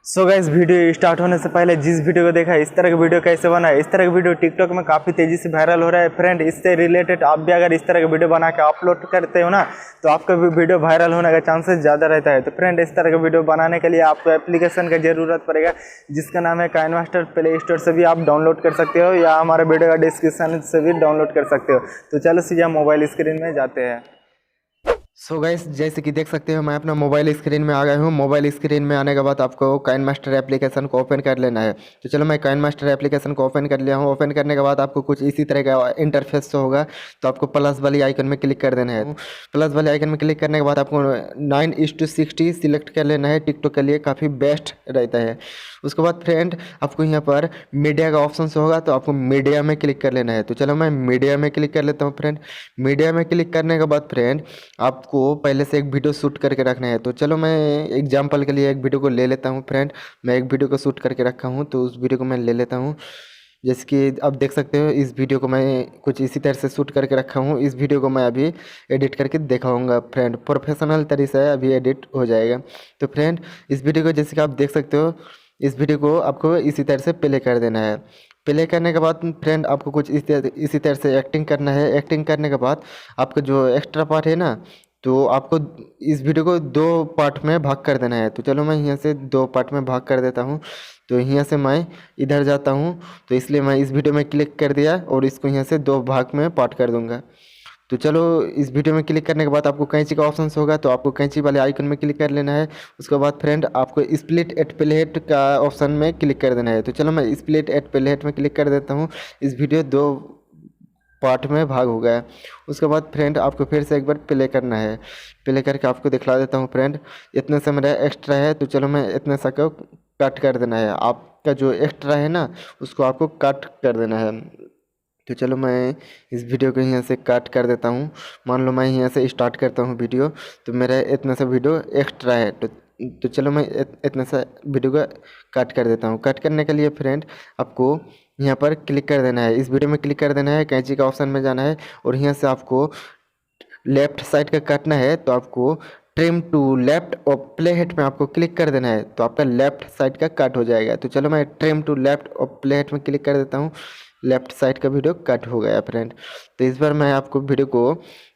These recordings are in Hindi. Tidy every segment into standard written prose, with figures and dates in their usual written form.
सो गाइस, वीडियो स्टार्ट होने से पहले जिस वीडियो को देखा है, इस तरह का वीडियो कैसे बना है, इस तरह का वीडियो टिकटॉक में काफ़ी तेज़ी से वायरल हो रहा है फ्रेंड। इससे रिलेटेड आप भी अगर इस तरह का वीडियो बना के अपलोड करते हो ना, तो आपका भी वीडियो वायरल होने का चांसेस ज़्यादा रहता है। तो फ्रेंड, इस तरह का वीडियो बनाने के लिए आपको एप्लीकेशन का ज़रूरत पड़ेगा, जिसका नाम है काइनमास्टर। प्ले स्टोर से भी आप डाउनलोड कर सकते हो या हमारे वीडियो का डिस्क्रिप्शन से भी डाउनलोड कर सकते हो। तो चलो सीधा मोबाइल स्क्रीन में जाते हैं। सो गाइस, जैसे कि देख सकते हो मैं अपना मोबाइल स्क्रीन में आ गया हूँ। मोबाइल स्क्रीन में आने के बाद आपको काइनमास्टर एप्लीकेशन को ओपन कर लेना है। तो चलो मैं काइनमास्टर एप्लीकेशन को ओपन कर लिया हूँ। ओपन करने के बाद आपको कुछ इसी तरह का इंटरफेस होगा। तो आपको प्लस वाली आइकन में क्लिक कर देना है। प्लस वाले आइकन में क्लिक करने के बाद आपको 9:60 सिलेक्ट कर लेना है। टिकटॉक के लिए काफ़ी बेस्ट रहता है। उसके बाद फ्रेंड, आपको यहाँ पर मीडिया का ऑप्शन होगा, तो आपको मीडिया में क्लिक कर लेना है। तो चलो मैं मीडिया में क्लिक कर लेता हूँ फ्रेंड। मीडिया में क्लिक करने के बाद फ्रेंड, आपको पहले से एक वीडियो शूट करके रखना है। तो चलो मैं एग्जांपल के लिए एक वीडियो को ले लेता हूँ फ्रेंड। मैं एक वीडियो को शूट करके रखा हूँ, तो उस वीडियो को मैं ले लेता हूँ। जैसे कि आप देख सकते हो, इस वीडियो को मैं कुछ इसी तरह से शूट करके रखा हूँ। इस वीडियो को मैं अभी एडिट करके दिखाऊंगा फ्रेंड। प्रोफेशनल तरीके से अभी एडिट हो जाएगा। तो फ्रेंड, इस वीडियो को जैसे कि आप देख सकते हो, इस वीडियो को आपको इसी तरह से प्ले कर देना है। प्ले करने के बाद फ्रेंड, आपको कुछ इसी तरह से एक्टिंग करना है। एक्टिंग करने के बाद आपका जो एक्स्ट्रा पार्ट है ना, तो आपको इस वीडियो को दो पार्ट में भाग कर देना है। तो चलो मैं यहाँ से दो पार्ट में भाग कर देता हूँ। तो यहाँ से मैं इधर जाता हूँ, तो इसलिए मैं इस वीडियो में क्लिक कर दिया और इसको यहाँ से दो भाग में पार्ट कर दूँगा। तो चलो, इस वीडियो में क्लिक करने के बाद आपको कैंची का ऑप्शन होगा, तो आपको कैंची वाले आइकन में क्लिक कर लेना है। उसके बाद फ्रेंड, आपको स्प्लिट एट प्लेट का ऑप्शन में क्लिक कर देना है। तो चलो मैं स्प्लिट एट प्लेट में क्लिक कर देता हूँ। इस वीडियो दो पार्ट में भाग हो गया है। उसके बाद फ्रेंड, आपको फिर से एक बार प्ले करना है। प्ले करके आपको दिखला देता हूँ फ्रेंड। इतने से मेरा एक्स्ट्रा है, तो चलो मैं इतने सा को कट कर देना है। आपका जो एक्स्ट्रा है ना, उसको आपको कट कर देना है। तो चलो मैं इस वीडियो को यहाँ से कट कर देता हूँ। मान लो मैं यहाँ से स्टार्ट करता हूँ वीडियो, तो मेरा इतना सा वीडियो एक्स्ट्रा है। तो चलो मैं इतना सा वीडियो का कट कर देता हूँ। कट करने के लिए फ्रेंड, आपको यहाँ पर क्लिक कर देना है। इस वीडियो में क्लिक कर देना है, कैंची का ऑप्शन में जाना है और यहाँ से आपको लेफ्ट साइड का काटना है। तो आपको ट्रिम टू लेफ्ट और प्ले हेड में आपको क्लिक कर देना है, तो आपका लेफ्ट साइड का कट हो जाएगा। तो चलो मैं ट्रिम टू लेफ्ट और प्ले हेड में क्लिक कर देता हूँ। लेफ्ट साइड का वीडियो कट हो गया फ्रेंड। तो इस बार मैं आपको वीडियो को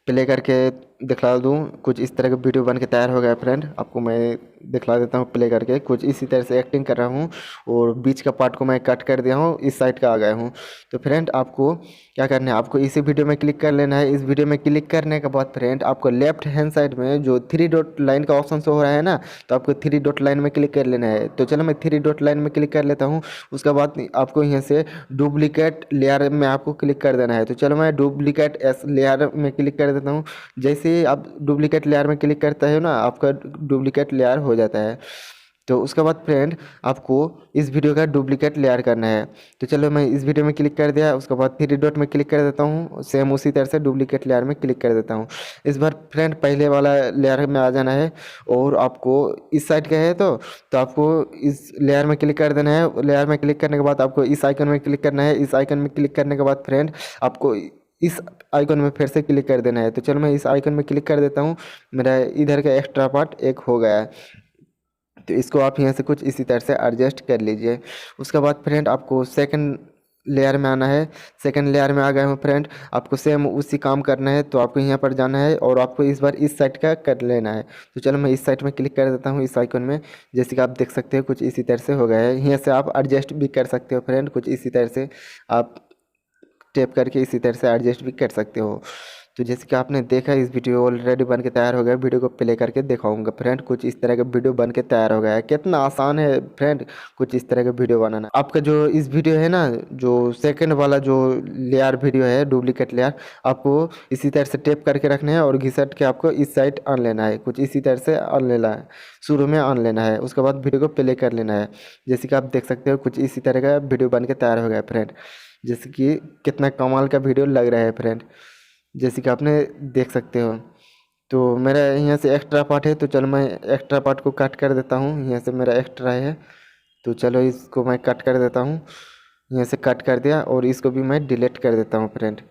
प्ले करके दिखला दूँ। कुछ इस तरह का वीडियो बन के तैयार हो गया फ्रेंड। आपको मैं दिखला देता हूँ प्ले करके। कुछ इसी तरह से एक्टिंग कर रहा हूँ और बीच का पार्ट को मैं कट कर दिया हूँ, इस साइड का आ गया हूँ। तो फ्रेंड, आपको क्या करना है, आपको इसी वीडियो में क्लिक कर लेना है। इस वीडियो में क्लिक करने के बाद फ्रेंड, आपको लेफ्ट हैंड साइड में जो 3 डॉट लाइन का ऑप्शन शो हो रहा है ना, तो आपको 3 डॉट लाइन में क्लिक कर लेना है। तो चलो मैं 3 डॉट लाइन में क्लिक कर लेता हूँ। उसके बाद आपको यहाँ से डुप्लीकेट लेयर में आपको क्लिक कर देना है। तो चलो मैं डुप्लीकेट एस लेयर में क्लिक कर देता हूँ। जैसे ही आप डुप्लीकेट लेयर में क्लिक करते हो ना, आपका डुप्लीकेट लेयर हो जाता है। तो उसके बाद फ्रेंड, आपको इस वीडियो का डुप्लीकेट लेयर करना है। तो चलो मैं इस वीडियो में क्लिक कर दिया। उसके बाद 3 डॉट में क्लिक कर देता हूँ। सेम उसी तरह से डुप्लीकेट लेयर में क्लिक कर देता हूँ। इस बार फ्रेंड, पहले वाला लेयर में आ जाना है और आपको इस साइड का है, तो आपको इस लेयर में क्लिक कर देना है। लेयर में क्लिक करने के बाद आपको इस आइकन में क्लिक करना है। इस आइकन में क्लिक करने के बाद फ्रेंड, आपको इस आइकन में फिर से क्लिक कर देना है। तो चलो मैं इस आइकन में क्लिक कर देता हूँ। मेरा इधर का एक्स्ट्रा पार्ट एक हो गया है। तो इसको आप यहाँ से कुछ इसी तरह से एडजस्ट कर लीजिए। उसके बाद फ्रेंड, आपको सेकंड लेयर में आना है। सेकंड लेयर में आ गए हो फ्रेंड, आपको सेम उसी काम करना है। तो आपको यहाँ पर जाना है और आपको इस बार इस साइड का कर लेना है। तो चलो मैं इस साइड में क्लिक कर देता हूँ, इस आइकन में। जैसे कि आप देख सकते हो, कुछ इसी तरह से हो गया है। यहाँ से आप एडजस्ट भी कर सकते हो फ्रेंड। कुछ इसी तरह से आप टैप करके इसी तरह से एडजस्ट भी कर सकते हो। तो जैसे कि आपने देखा, इस वीडियो ऑलरेडी बन के तैयार हो गया। वीडियो को प्ले करके दिखाऊंगा फ्रेंड। कुछ इस तरह का वीडियो बन के तैयार हो गया है। कितना आसान है फ्रेंड कुछ इस तरह का वीडियो बनाना। आपका जो इस वीडियो है ना, जो सेकंड वाला जो लेयर वीडियो है, डुप्लीकेट लेयर, आपको इसी तरह से टैप करके रखना है और घिसट के आपको इस साइड आन लेना है। कुछ इसी तरह से आन लेना है, शुरू में आन लेना है। उसके बाद वीडियो को प्ले कर लेना है। जैसे कि आप देख सकते हो, कुछ इसी तरह का वीडियो बन के तैयार हो गया फ्रेंड। जैसे कि कितना कमाल का वीडियो लग रहा है फ्रेंड, जैसे कि आपने देख सकते हो। तो मेरा यहाँ से एक्स्ट्रा पार्ट है, तो चलो मैं एक्स्ट्रा पार्ट को कट कर देता हूँ। यहाँ से मेरा एक्स्ट्रा है, तो चलो इसको मैं कट कर देता हूँ। यहाँ से कट कर दिया और इसको भी मैं डिलीट कर देता हूँ फ्रेंड।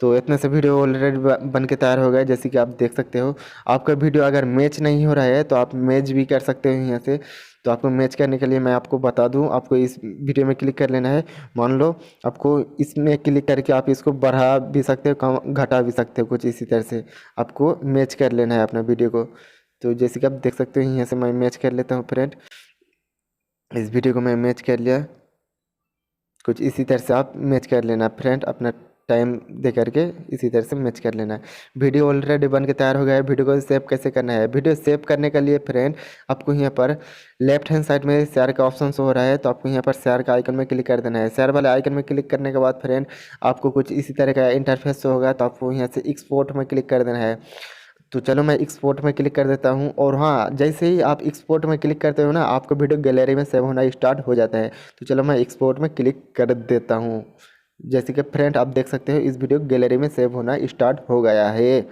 तो इतने से वीडियो ऑलरेडी बन के तैयार हो गया, जैसे कि आप देख सकते हो। आपका वीडियो अगर मैच नहीं हो रहा है तो आप मैच भी कर सकते हो यहाँ से। तो आपको मैच करने के लिए मैं आपको बता दूं, आपको इस वीडियो में क्लिक कर लेना है। मान लो आपको इसमें क्लिक करके आप इसको बढ़ा भी सकते हो, कम घटा भी सकते हो, कुछ इसी तरह से आपको मैच कर लेना है अपना वीडियो को। तो जैसे कि आप देख सकते हो यहाँ से मैं मैच कर लेता हूँ फ्रेंड। इस वीडियो को मैं मैच कर लिया। कुछ इसी तरह से आप मैच कर लेना फ्रेंड, अपना टाइम दे करके इसी तरह से मैच कर लेना है। वीडियो ऑलरेडी बन के तैयार हो गया है। वीडियो को सेव कैसे करना है? वीडियो सेव करने के लिए फ्रेंड आपको यहाँ पर लेफ्ट हैंड साइड में शेयर का ऑप्शन शो हो रहा है, तो आपको यहाँ पर शेयर का आइकन में क्लिक कर देना है। शेयर वाले आइकन में क्लिक करने के बाद फ्रेंड आपको कुछ इसी तरह का इंटरफेस शो होगा, तो आपको यहाँ से एक्सपोर्ट में क्लिक कर देना है। तो चलो मैं एक्सपोर्ट में क्लिक कर देता हूँ। और हाँ, जैसे ही आप एक्सपोर्ट में क्लिक करते हो ना, आपका वीडियो गैलरी में सेव होना स्टार्ट हो जाता है। तो चलो मैं एक्सपोर्ट में क्लिक कर देता हूँ। जैसे कि फ्रेंड आप देख सकते हो इस वीडियो गैलरी में सेव होना स्टार्ट हो गया है।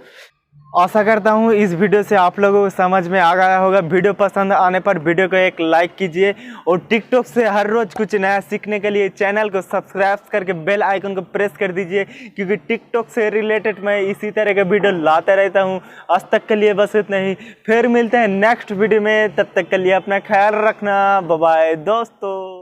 आशा करता हूँ इस वीडियो से आप लोगों को समझ में आ गया होगा। वीडियो पसंद आने पर वीडियो को एक लाइक कीजिए और टिकटॉक से हर रोज़ कुछ नया सीखने के लिए चैनल को सब्सक्राइब करके बेल आइकन को प्रेस कर दीजिए, क्योंकि टिकटॉक से रिलेटेड मैं इसी तरह के वीडियो लाता रहता हूँ। आज तक के लिए बस इतना ही, फिर मिलते हैं नेक्स्ट वीडियो में। तब तक के लिए अपना ख्याल रखना। बाय बाय दोस्तों।